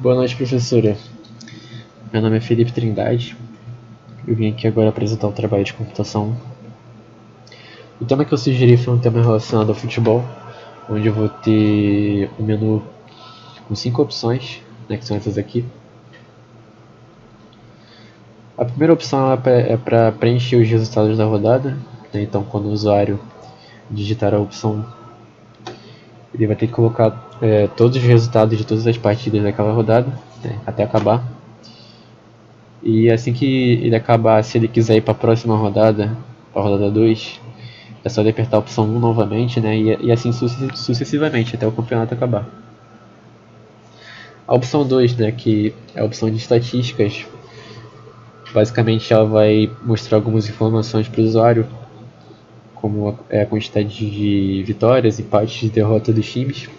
Boa noite, professora. Meu nome é Felipe Trindade. Eu vim aqui agora apresentar um trabalho de computação. O tema que eu sugeri foi um tema relacionado ao futebol, onde eu vou ter um menu com 5 opções, que são essas aqui. A primeira opção é para preencher os resultados da rodada. Então, quando o usuário digitar a opção 1, ele vai ter que colocar todos os resultados de todas as partidas daquela rodada, até acabar. E assim que ele acabar, se ele quiser ir para a próxima rodada, para a rodada 2, é só ele apertar a opção 1 novamente, e assim sucessivamente até o campeonato acabar. A opção 2, que é a opção de estatísticas, basicamente ela vai mostrar algumas informações para o usuário, como a quantidade de vitórias, empates e derrotas dos times.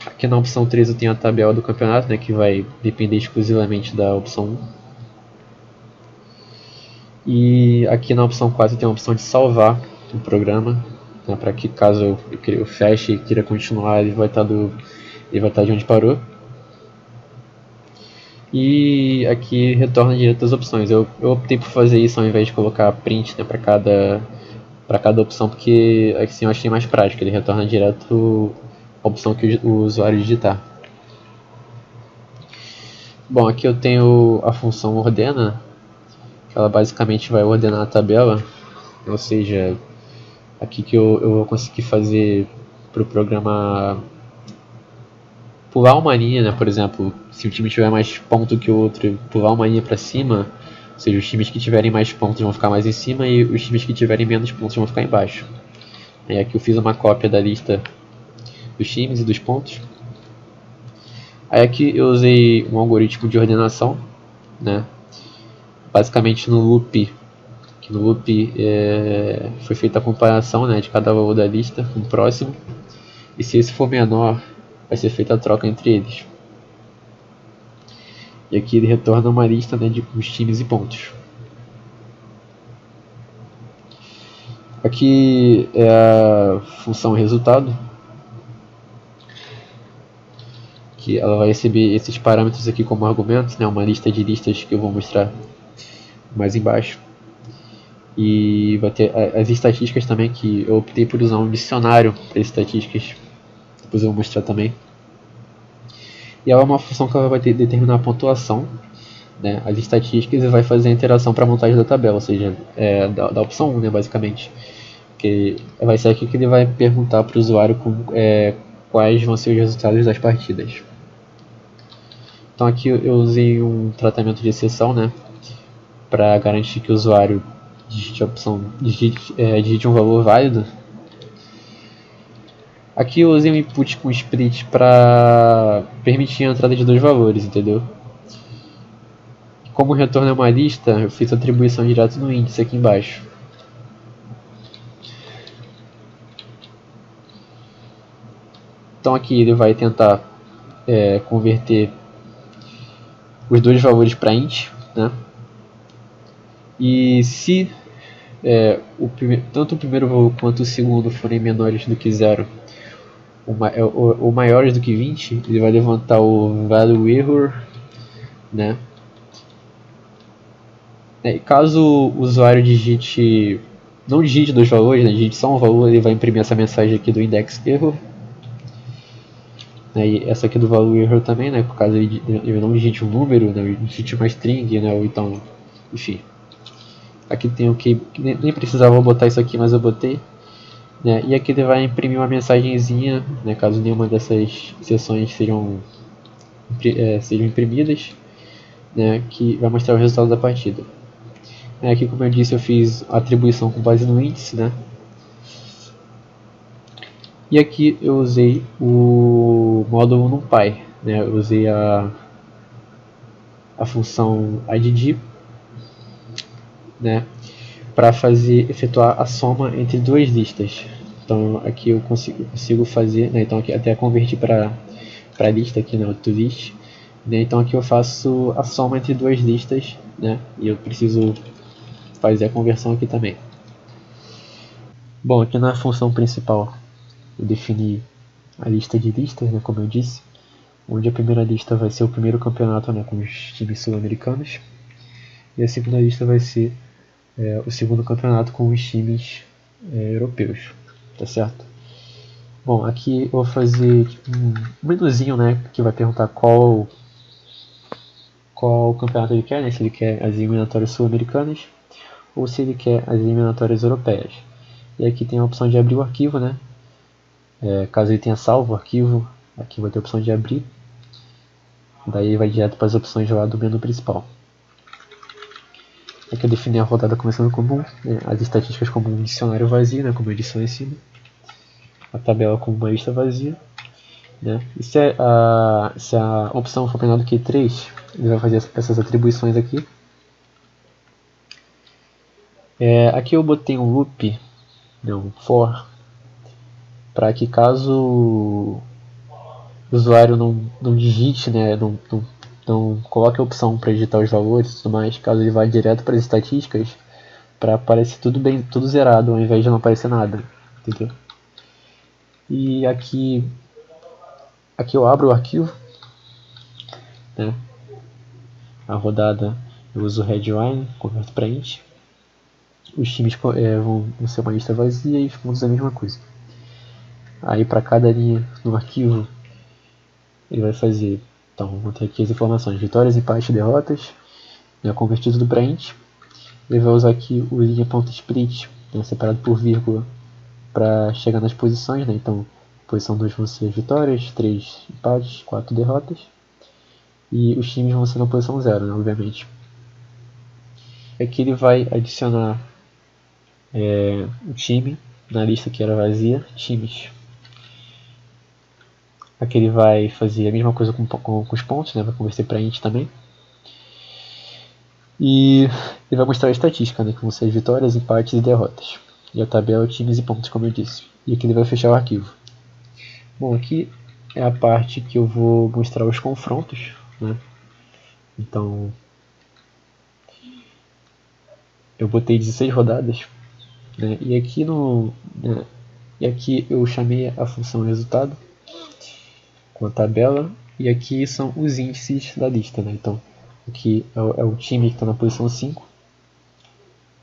Aqui na opção 3 eu tenho a tabela do campeonato, que vai depender exclusivamente da opção 1. E aqui na opção 4 tem a opção de salvar o programa, para que caso eu feche e queira continuar, ele vai estar de onde parou. E aqui retorna direto as opções. Eu optei por fazer isso ao invés de colocar print para cada opção, porque assim eu achei mais prático, ele retorna direto a opção que o usuário digitar. Bom, aqui eu tenho a função ordena, que ela basicamente vai ordenar a tabela, ou seja, aqui que eu vou conseguir fazer para o programa pular uma linha, por exemplo, se o time tiver mais ponto que o outro, pular uma linha para cima, ou seja, os times que tiverem mais pontos vão ficar mais em cima e os times que tiverem menos pontos vão ficar embaixo. E aqui eu fiz uma cópia da lista dos times e dos pontos. Aí aqui eu usei um algoritmo de ordenação, basicamente no loop, foi feita a comparação, de cada valor da lista com o próximo, e se esse for menor, vai ser feita a troca entre eles. E aqui ele retorna uma lista de os times e pontos. Aqui é a função resultado, que ela vai receber esses parâmetros aqui como argumentos, uma lista de listas que eu vou mostrar mais embaixo. E vai ter as estatísticas também, que eu optei por usar um dicionário para estatísticas, depois eu vou mostrar também. E ela é uma função que ela vai determinar a pontuação, as estatísticas, e vai fazer a interação para a montagem da tabela, ou seja, da opção 1, basicamente. Que vai ser aqui que ele vai perguntar para o usuário quais vão ser os resultados das partidas. Então aqui eu usei um tratamento de exceção, para garantir que o usuário digite um valor válido. Aqui eu usei um input com split para permitir a entrada de 2 valores, entendeu? Como o retorno é uma lista, eu fiz a atribuição direto no índice aqui embaixo. Então aqui ele vai tentar converter os 2 valores para int, E se tanto o primeiro valor quanto o segundo forem menores do que 0 ou maiores do que 20, ele vai levantar o value error, E caso o usuário não digite 2 valores, digite só um valor, ele vai imprimir essa mensagem aqui do index error. E essa aqui do value error também, por caso ele não digite um número, ele digite uma string, ou então, enfim. Aqui tem o que nem precisava botar isso aqui, mas eu botei. E aqui ele vai imprimir uma mensagenzinha, caso nenhuma dessas seções sejam imprimidas, que vai mostrar o resultado da partida. Aqui, como eu disse, eu fiz a atribuição com base no índice, E aqui eu usei o módulo NumPy, eu usei a função add, para efetuar a soma entre 2 listas. Então aqui eu consigo fazer, então aqui até converti para a lista aqui, o toList. Então aqui eu faço a soma entre 2 listas, e eu preciso fazer a conversão aqui também. Bom, aqui na função principal eu defini a lista de listas, como eu disse. onde a primeira lista vai ser o primeiro campeonato, né, com os times sul-americanos, e a segunda lista vai ser o segundo campeonato com os times europeus, tá certo? Bom, aqui eu vou fazer um menuzinho, né, que vai perguntar qual campeonato ele quer, né, se ele quer as eliminatórias sul-americanas ou se ele quer as eliminatórias europeias. E aqui tem a opção de abrir o arquivo, né, caso ele tenha salvo o arquivo, aqui vai ter a opção de abrir, daí vai direto para as opções lá do menu principal. Aqui eu defini a rodada começando comum, né, as estatísticas como um dicionário vazio, né, como eu disse lá em cima, a tabela como uma lista vazia, né, e se a opção for menor do que 3, ele vai fazer essas atribuições aqui. Aqui eu botei um loop, né, um for, para que caso o usuário não digite, né, não coloque a opção para digitar os valores e tudo mais, caso ele vá direto para as estatísticas, para aparecer tudo zerado ao invés de não aparecer nada, entendeu? E aqui eu abro o arquivo, né, a rodada eu uso headline, converto para int, os times vão ser uma lista vazia e os pontos a mesma coisa. Aí para cada linha no arquivo ele vai fazer, então vou ter aqui as informações, vitórias, empates, derrotas, né, convertido tudo para int. Ele vai usar aqui o linha.split, né, separado por vírgula, para chegar nas posições, né, então posição 2 vão ser vitórias, 3 empates, 4 derrotas, e os times vão ser na posição 0, né, obviamente. Aqui ele vai adicionar o time na lista que era vazia, times. Aqui ele vai fazer a mesma coisa com os pontos, né, vai converter para int também. E ele vai mostrar a estatística, né, que vão ser vitórias, empates e derrotas. E a tabela times e pontos, como eu disse. E aqui ele vai fechar o arquivo. Bom, aqui é a parte que eu vou mostrar os confrontos, né? Então, eu botei 16 rodadas, né? E aqui eu chamei a função resultado com a tabela, e aqui são os índices da lista, né? Então, aqui é o time que está na posição 5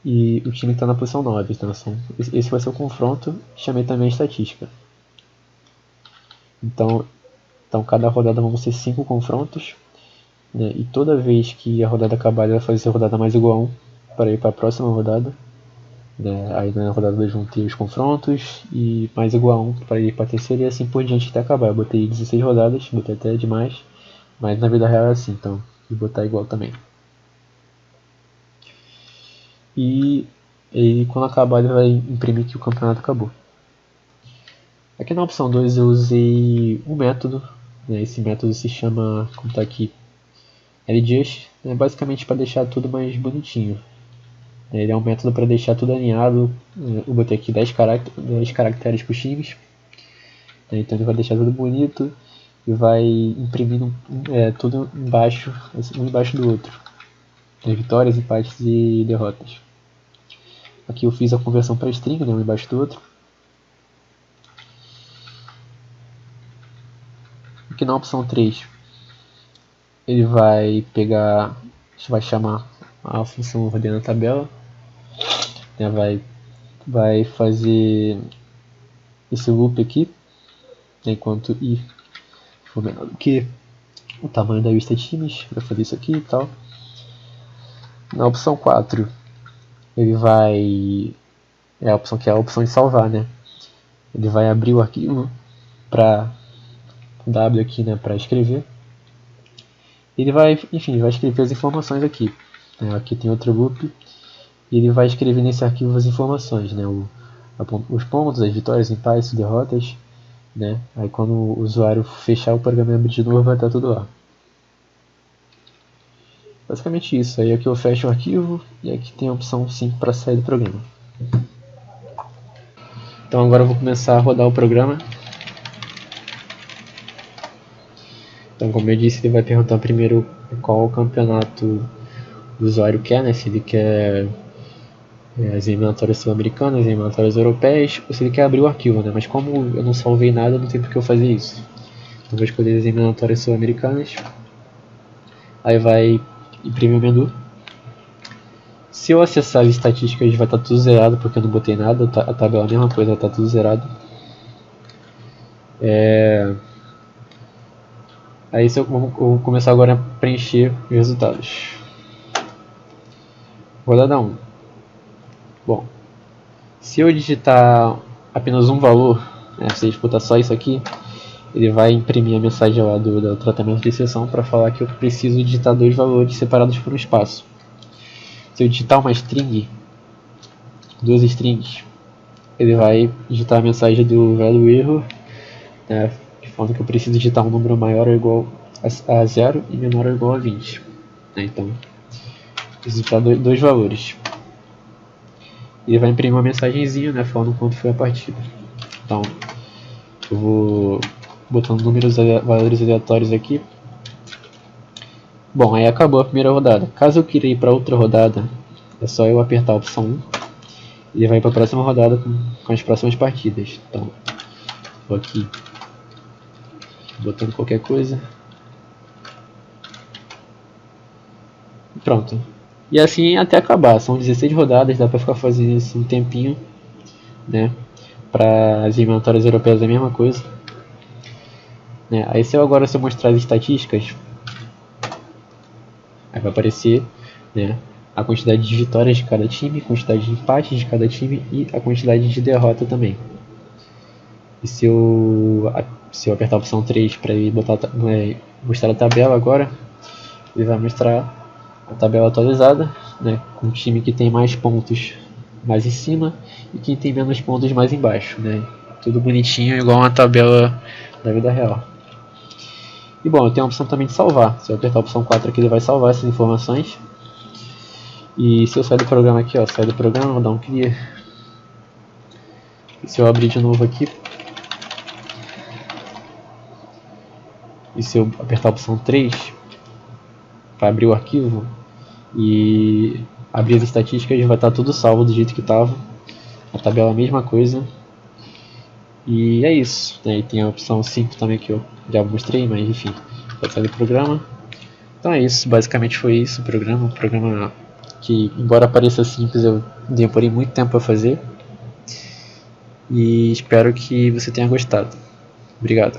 e o time que está na posição 9. Então, esse vai ser o confronto, chamei também a estatística. Então cada rodada vão ser 5 confrontos, né? E toda vez que a rodada acabar, ela vai fazer a rodada mais igual a 1 para ir para a próxima rodada, né? Aí na rodada 2 vão ter os confrontos e mais igual a 1 para ir para a terceira e assim por diante até acabar. Eu botei 16 rodadas, botei até demais, mas na vida real é assim, então vou botar igual também. E quando acabar ele vai imprimir que o campeonato acabou. Aqui na opção 2 eu usei um método, né? Esse método se chama, como está aqui, LJust, né? Basicamente para deixar tudo mais bonitinho. Ele é um método para deixar tudo alinhado. Eu botei aqui 10 caracteres para os times, né? Então ele vai deixar tudo bonito e vai imprimindo tudo embaixo, um embaixo do outro, vitórias, empates e derrotas. Aqui eu fiz a conversão para string, né? Um embaixo do outro. Aqui na opção 3 ele vai pegar, vai chamar a função ordena a tabela, né, vai fazer esse loop aqui, né, enquanto i for menor do que o tamanho da lista de times, vai fazer isso aqui e tal. Na opção 4 ele vai, a opção que é a opção de salvar, né, ele vai abrir o arquivo para W aqui, né, para escrever. Ele vai, enfim, vai escrever as informações aqui. Aqui tem outro loop e ele vai escrever nesse arquivo as informações, né, os pontos, as vitórias, empates, derrotas, né. Aí quando o usuário fechar o programa e abrir de novo vai estar tudo lá. Basicamente isso. Aí aqui eu fecho o arquivo e aqui tem a opção 5 para sair do programa. Então agora eu vou começar a rodar o programa. Então, como eu disse, ele vai perguntar primeiro qual campeonato o usuário quer, né? Se ele quer as eliminatórias sul-americanas, as eliminatórias europeias, ou se ele quer abrir o arquivo, né? Mas como eu não salvei nada, não tem por que eu fazer isso. Então vou escolher as eliminatórias sul-americanas. Aí vai imprimir o menu. Se eu acessar as estatísticas vai estar tudo zerado porque eu não botei nada, a tabela é a mesma coisa, está tudo zerado. Aí eu vou começar agora a preencher os resultados. Rodada 1. Bom, se eu digitar apenas um valor, se eu disputar só isso aqui, ele vai imprimir a mensagem lá do tratamento de exceção para falar que eu preciso digitar 2 valores separados por um espaço. Se eu digitar uma string, 2 strings, ele vai digitar a mensagem do velho erro, de forma que eu preciso digitar um número maior ou igual a 0 e menor ou igual a 20. Então, preciso digitar 2 valores. Ele vai imprimir uma mensagenzinha, falando quanto foi a partida. Então, eu vou botando valores aleatórios aqui. Bom, aí acabou a primeira rodada. Caso eu queira ir para outra rodada, é só eu apertar a opção 1. Ele vai para a próxima rodada com as próximas partidas. Então, vou aqui botando qualquer coisa. Pronto. E assim até acabar. São 16 rodadas, dá para ficar fazendo isso um tempinho, Para as eliminatórias europeias é a mesma coisa. Aí se eu mostrar as estatísticas, aí vai aparecer, a quantidade de vitórias de cada time, a quantidade de empates de cada time e a quantidade de derrota também. E se eu apertar a opção 3 para ele mostrar a tabela agora, ele vai mostrar a tabela atualizada, com o time que tem mais pontos mais em cima e quem tem menos pontos mais embaixo, tudo bonitinho, igual uma tabela da vida real. E bom, eu tenho a opção também de salvar. Se eu apertar a opção 4 aqui, ele vai salvar essas informações. E se eu sair do programa aqui, sair do programa, vou dar um clear. E se eu abrir de novo aqui, e se eu apertar a opção 3 para abrir o arquivo e abrir as estatísticas, vai estar tudo salvo do jeito que estava. A tabela é a mesma coisa. E é isso. E tem a opção 5 também que eu já mostrei, mas enfim, vai sair do programa. Então é isso, basicamente foi isso o programa. Um programa que, embora pareça simples, eu demorei muito tempo para fazer. E espero que você tenha gostado. Obrigado.